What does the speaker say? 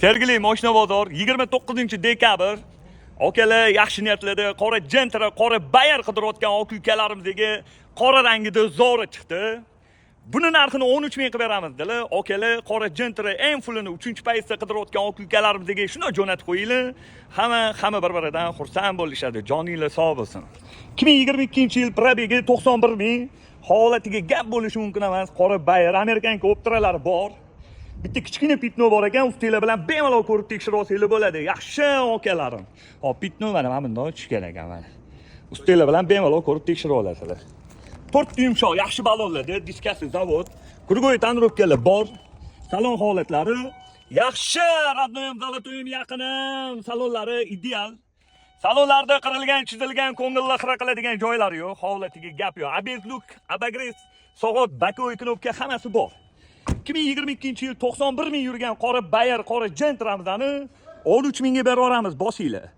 Sergeli Moshina bozor 29-dekabr. Akalar yaxshi niyatlarda qora Gentra, qora Bayer qidirayotgan aka ukalarimizga qora rangida zo'ri chiqdi. Buni narxini 13 ming qilib beramiz dedilar. Akalar qora Gentra eng fullini 3-paytda qidirayotgan aka ukalarimizga shuni jo'natib qo'yinglar. Hamma bir-biridan xursand bo'lishadi. Joninglar sog' bo'lsin. 2022-yil probegi 91 ming. Holatiga gap bo'lishi mumkin emas. Qora Bayer Amerikan Optralari bor. Bitta kichkina pitno bor ekan, ustinglar bilan bemalol ko'rib tekshirib olsanglar bo'ladi. Yaxshi okalarim. Hop, pitno mana bundoq tushgan ekan mana. Ustinglar bilan bemalol ko'rib tekshirib olasizlar. 4 yumshoq, yaxshi balonlarda, diskasi zavod, krugoy tonirovkalar bor. Salon holatlari yaxshi, radnoyim, zolotoyim yaqinim, salonlari ideal. Salonlarda qirilgan, chizilgan, ko'ngilni xira qiladigan joylari yo'q, holatiga gap yo'q. Abezluk, abagres, so'g'ot, bakoy knopka hammasi bor. 2022-yil 91 ming yurgan qora Bayer, qora Gentramizni 13 mingga berib yuboramiz, bosinglar.